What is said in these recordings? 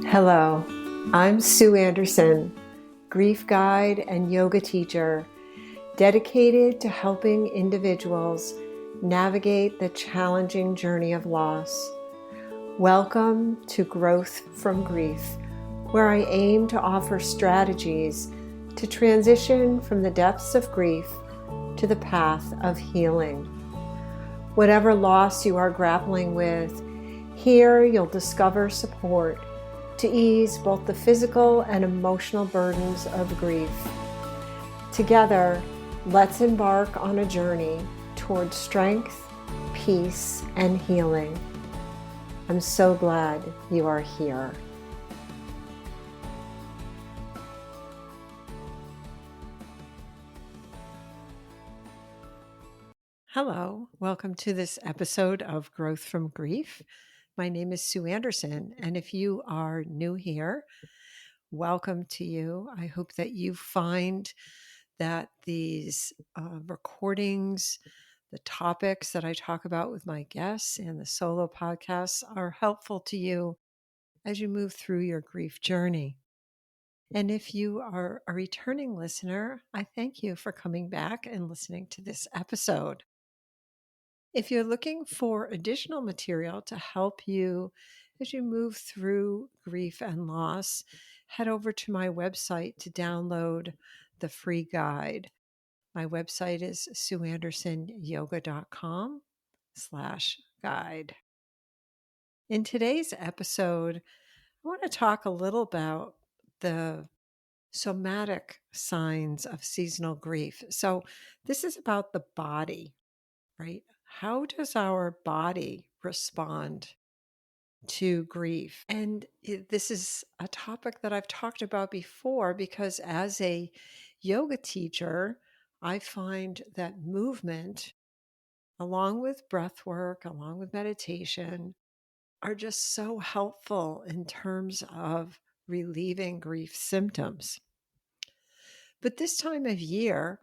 Hello, I'm Sue Andersen, grief guide and yoga teacher, dedicated to helping individuals navigate the challenging journey of loss. Welcome to Growth from Grief, where I aim to offer strategies to transition from the depths of grief to the path of healing. Whatever loss you are grappling with, here you'll discover support to ease both the physical and emotional burdens of grief. Together, let's embark on a journey toward strength, peace, and healing. I'm so glad you are here. Hello, welcome to this episode of Growth from Grief. My name is Sue Andersen, and if you are new here, welcome to you. I hope that you find that these recordings, the topics that I talk about with my guests and the solo podcasts are helpful to you as you move through your grief journey. And if you are a returning listener, I thank you for coming back and listening to this episode. If you're looking for additional material to help you as you move through grief and loss, head over to my website to download the free guide. My website is sueandersonyoga.com/guide. In today's episode, I want to talk a little about the somatic signs of seasonal grief. So this is about the body, right? How does our body respond to grief? And this is a topic that I've talked about before because as a yoga teacher, I find that movement, along with breath work, along with meditation, are just so helpful in terms of relieving grief symptoms. But this time of year,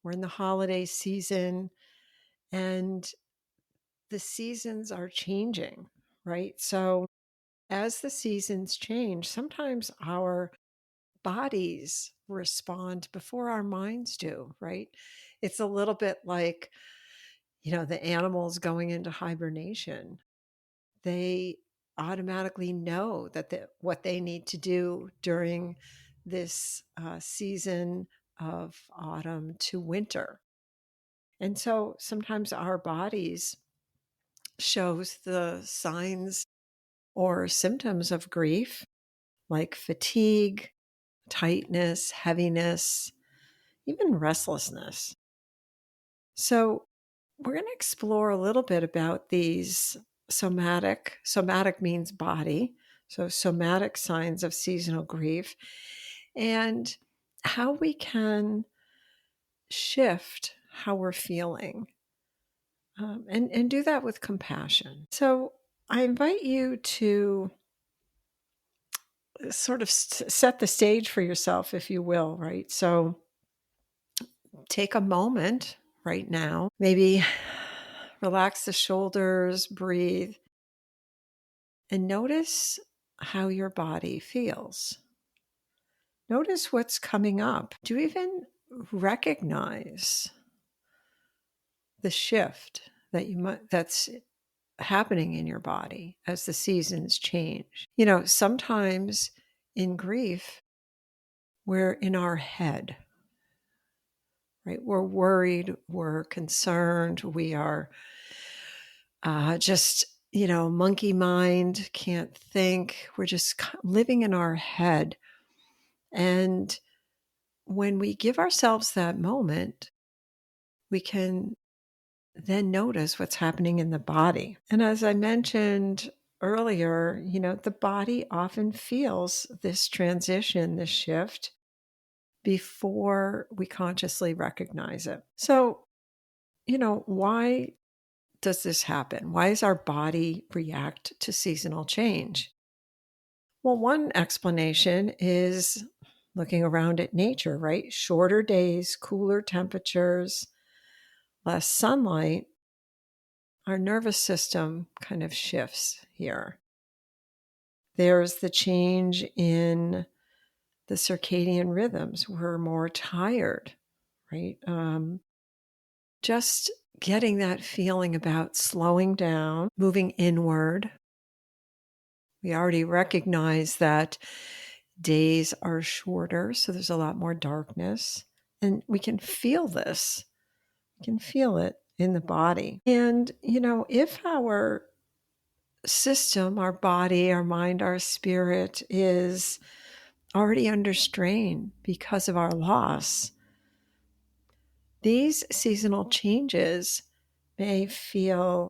we're in the holiday season and the seasons are changing, right? So as the seasons change, sometimes our bodies respond before our minds do, right? It's a little bit like, the animals going into hibernation. They automatically know what they need to do during this season of autumn to winter. And so sometimes our bodies shows the signs or symptoms of grief like fatigue, tightness, heaviness, even restlessness. So we're going to explore a little bit about these somatic. Somatic means body. So somatic signs of seasonal grief and how we can shift how we're feeling and do that with compassion. So I invite you to sort of set the stage for yourself, if you will, right? So take a moment right now, maybe relax the shoulders, breathe, and notice how your body feels. Notice what's coming up. Do you even recognize the shift that's happening in your body as the seasons change? Sometimes in grief, we're in our head, right? We're worried, we're concerned, we are just, monkey mind, can't think. We're just living in our head. And when we give ourselves that moment, we can then notice what's happening in the body. And as I mentioned earlier, the body often feels this transition, this shift, before we consciously recognize it. So, why does this happen? Why does our body react to seasonal change? Well, one explanation is looking around at nature, right? Shorter days, cooler temperatures, less sunlight. Our nervous system kind of shifts here. There's the change in the circadian rhythms. We're more tired, right? Just getting that feeling about slowing down, moving inward. We already recognize that days are shorter, so there's a lot more darkness. And we can feel this. We can feel it in the body. And, if our system, our body, our mind, our spirit is already under strain because of our loss, these seasonal changes may feel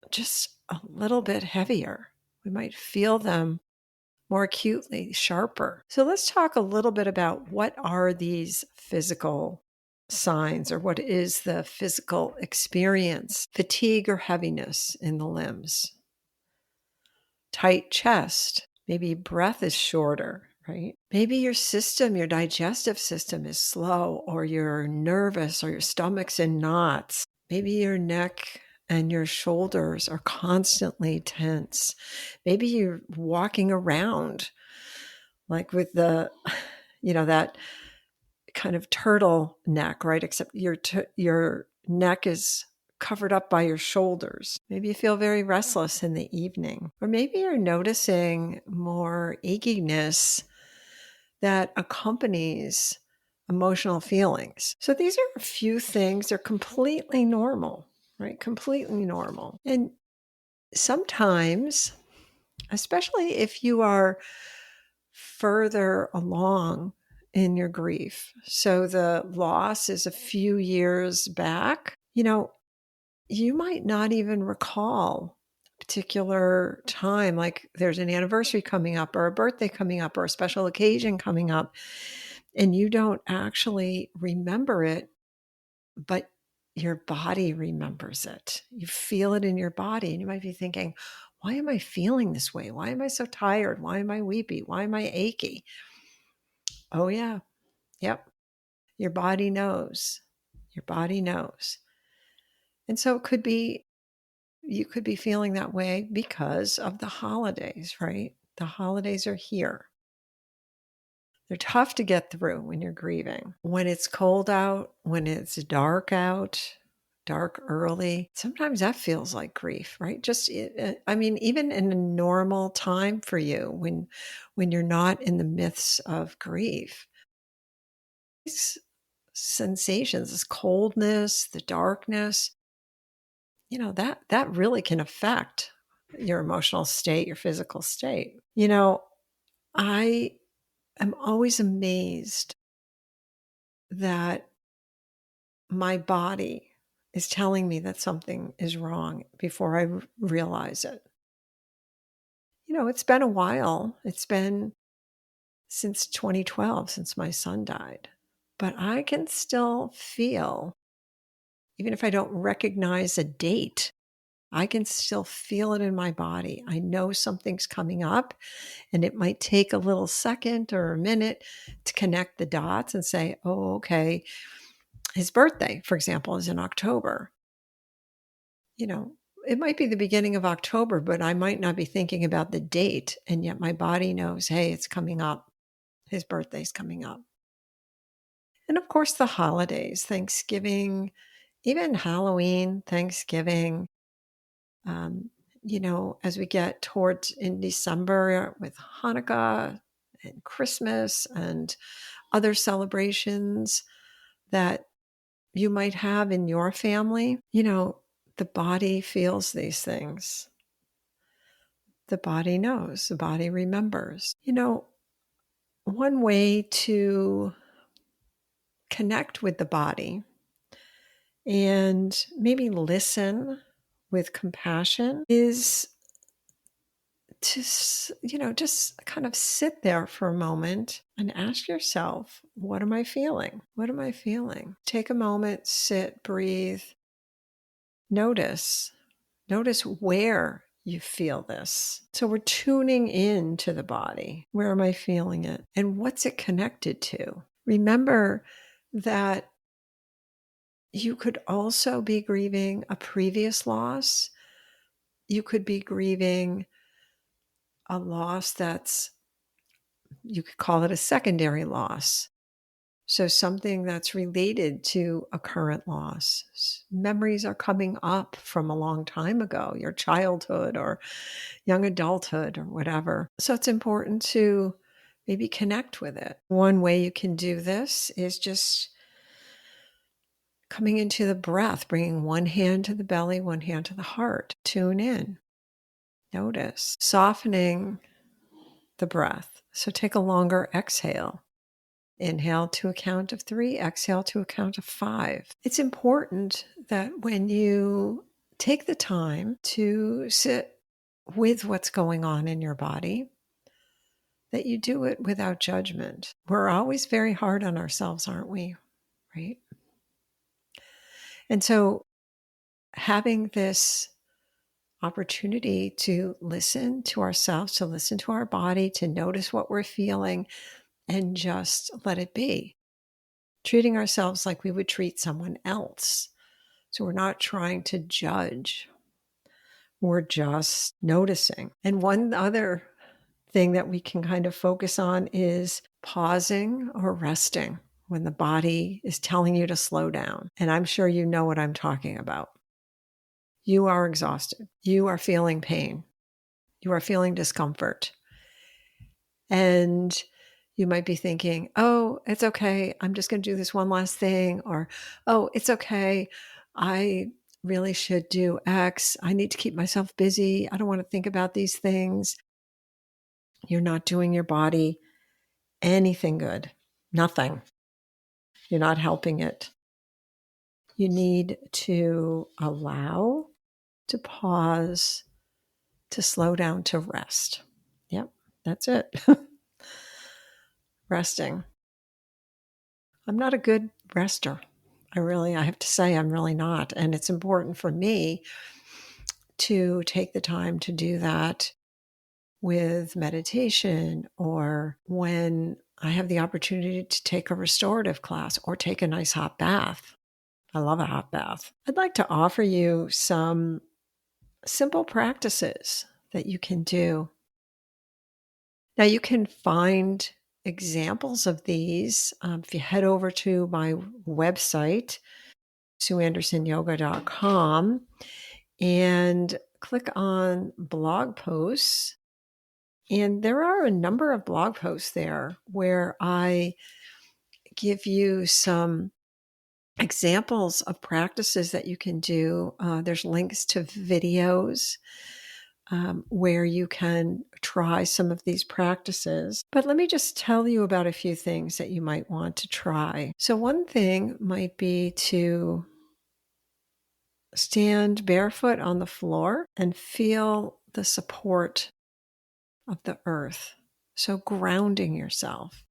just a little bit heavier. We might feel them more acutely, sharper. So let's talk a little bit about what are these physical signs, or what is the physical experience? Fatigue or heaviness in the limbs, tight chest, maybe breath is shorter, right? Maybe your system, your digestive system is slow, or you're nervous, or your stomach's in knots. Maybe your neck and your shoulders are constantly tense. Maybe you're walking around like with that kind of turtle neck, right? Except your neck is covered up by your shoulders. Maybe you feel very restless in the evening, or maybe you're noticing more achiness that accompanies emotional feelings. So these are a few things. They're completely normal, right? Completely normal. And sometimes, especially if you are further along in your grief, so the loss is a few years back, you might not even recall a particular time, like there's an anniversary coming up, or a birthday coming up, or a special occasion coming up, and you don't actually remember it, but your body remembers it. You feel it in your body, and you might be thinking, why am I feeling this way? Why am I so tired? Why am I weepy? Why am I achy? Oh, yeah. Yep. Your body knows. Your body knows. And so you could be feeling that way because of the holidays, right? The holidays are here. They're tough to get through when you're grieving. When it's cold out, when it's dark out, dark early, sometimes that feels like grief, right? Even in a normal time for you, when you're not in the midst of grief, these sensations, this coldness, the darkness, that really can affect your emotional state, your physical state. I am always amazed that my body is telling me that something is wrong before I realize it. It's been a while. It's been since 2012, since my son died. But I can still feel, even if I don't recognize a date, I can still feel it in my body. I know something's coming up, and it might take a little second or a minute to connect the dots and say, oh, okay, his birthday, for example, is in October. It might be the beginning of October, but I might not be thinking about the date. And yet my body knows, hey, it's coming up. His birthday's coming up. And of course, the holidays, Thanksgiving, even Halloween, Thanksgiving, as we get towards in December with Hanukkah and Christmas and other celebrations that you might have in your family, the body feels these things. The body knows, the body remembers. One way to connect with the body and maybe listen with compassion is to, just kind of sit there for a moment and ask yourself, what am I feeling? What am I feeling? Take a moment, sit, breathe, notice where you feel this. So we're tuning in to the body. Where am I feeling it? And what's it connected to? Remember that you could also be grieving a previous loss. You could be grieving a loss that's, you could call it a secondary loss. So something that's related to a current loss. Memories are coming up from a long time ago, your childhood or young adulthood or whatever. So it's important to maybe connect with it. One way you can do this is just coming into the breath, bringing one hand to the belly, one hand to the heart. Tune in, notice, softening the breath. So take a longer exhale. Inhale to a count of 3, exhale to a count of 5. It's important that when you take the time to sit with what's going on in your body, that you do it without judgment. We're always very hard on ourselves, aren't we? Right? And so having this opportunity to listen to ourselves, to listen to our body, to notice what we're feeling, and just let it be. Treating ourselves like we would treat someone else. So we're not trying to judge. We're just noticing. And one other thing that we can kind of focus on is pausing or resting when the body is telling you to slow down. And I'm sure you know what I'm talking about. You are exhausted. You are feeling pain. You are feeling discomfort. And you might be thinking, oh, it's okay. I'm just going to do this one last thing. Or, oh, it's okay. I really should do X. I need to keep myself busy. I don't want to think about these things. You're not doing your body anything good. Nothing. You're not helping it. You need to allow, to pause, to slow down, to rest. Yep, that's it. Resting. I'm not a good rester. I have to say, I'm really not. And it's important for me to take the time to do that with meditation or when I have the opportunity to take a restorative class or take a nice hot bath. I love a hot bath. I'd like to offer you some simple practices that you can do. Now, you can find examples of these if you head over to my website, sueandersonyoga.com, and click on blog posts. And there are a number of blog posts there where I give you some examples of practices that you can do. There's links to videos where you can try some of these practices. But let me just tell you about a few things that you might want to try. So one thing might be to stand barefoot on the floor and feel the support of the earth. So grounding yourself.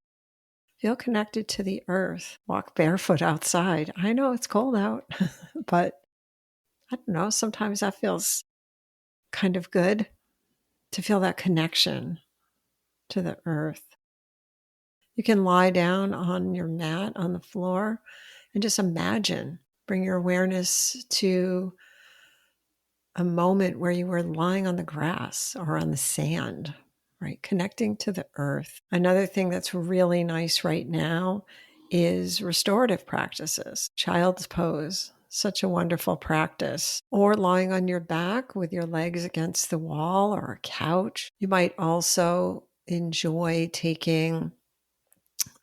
Feel connected to the earth. Walk barefoot outside. I know it's cold out, but I don't know. Sometimes that feels kind of good to feel that connection to the earth. You can lie down on your mat on the floor and just imagine, bring your awareness to a moment where you were lying on the grass or on the sand, right? Connecting to the earth. Another thing that's really nice right now is restorative practices. Child's pose, such a wonderful practice. Or lying on your back with your legs against the wall or a couch. You might also enjoy taking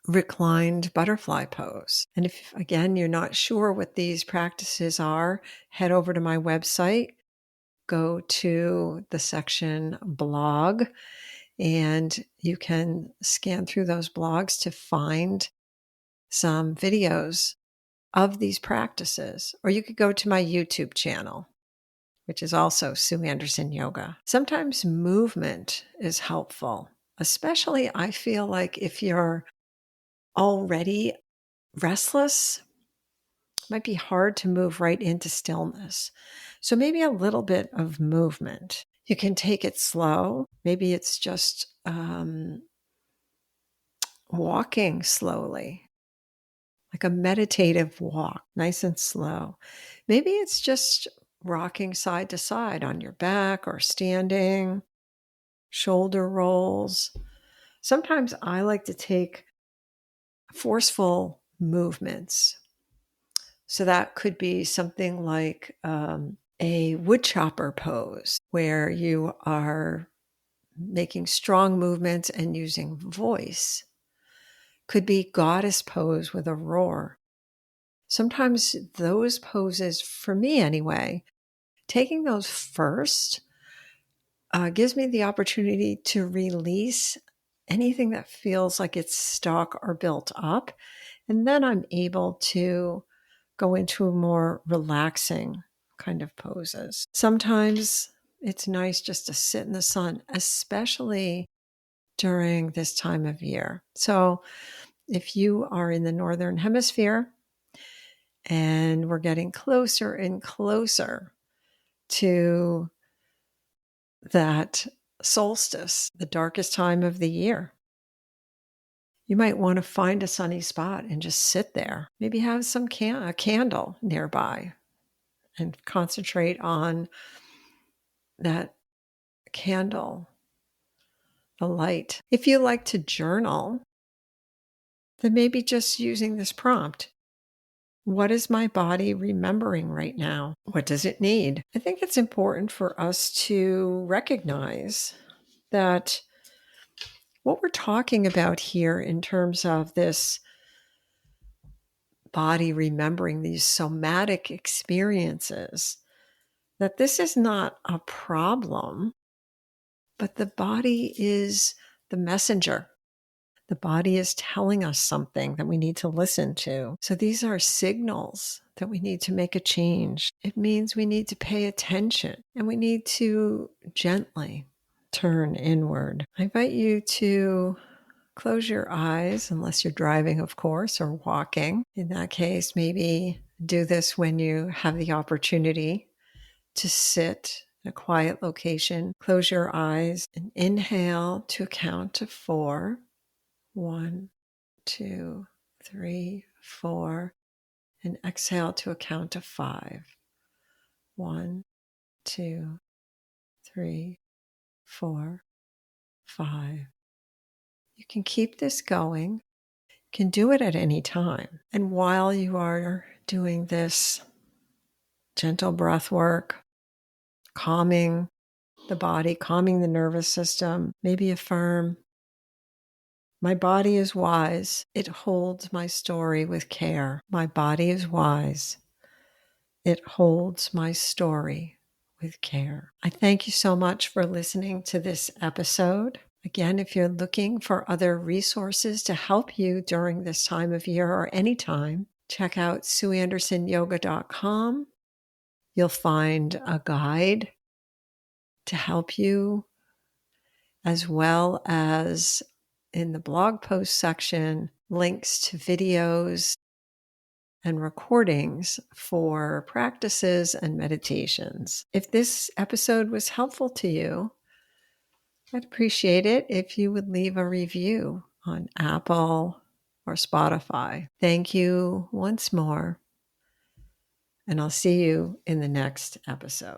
reclined butterfly pose. And if, again, you're not sure what these practices are, head over to my website, go to the section blog, and you can scan through those blogs to find some videos of these practices. Or you could go to my YouTube channel, which is also Sue Andersen Yoga. Sometimes movement is helpful, especially I feel like if you're already restless, it might be hard to move right into stillness. So maybe a little bit of movement. You can take it slow. Maybe it's just walking slowly, like a meditative walk, nice and slow. Maybe it's just rocking side to side on your back or standing. shoulder rolls. Sometimes I like to take forceful movements. So that could be something like a woodchopper pose, where you are making strong movements and using voice. Could be goddess pose with a roar. Sometimes those poses, for me anyway, taking those first gives me the opportunity to release anything that feels like it's stuck or built up. And then I'm able to go into a more relaxing kind of poses. Sometimes it's nice just to sit in the sun, especially during this time of year. So if you are in the Northern Hemisphere and we're getting closer and closer to that solstice, the darkest time of the year, you might want to find a sunny spot and just sit there. Maybe have some a candle nearby and concentrate on that candle, the light. If you like to journal, then maybe just using this prompt. What is my body remembering right now? What does it need? I think it's important for us to recognize that what we're talking about here in terms of this body remembering these somatic experiences, that this is not a problem, but the body is the messenger. The body is telling us something that we need to listen to. So these are signals that we need to make a change. It means we need to pay attention and we need to gently turn inward. I invite you to close your eyes, unless you're driving, of course, or walking. In that case, maybe do this when you have the opportunity to sit in a quiet location. Close your eyes and inhale to count to 4. 1, 2, 3, 4, and exhale to a count of 5. 1, 2, 3, 4, 5. You can keep this going. You can do it at any time. And while you are doing this gentle breath work, calming the body, calming the nervous system, maybe affirm, my body is wise. It holds my story with care. My body is wise. It holds my story with care. I thank you so much for listening to this episode. Again, if you're looking for other resources to help you during this time of year or any time, check out sueandersonyoga.com. You'll find a guide to help you, as well as in the blog post section, links to videos and recordings for practices and meditations. If this episode was helpful to you, I'd appreciate it if you would leave a review on Apple or Spotify. Thank you once more, and I'll see you in the next episode.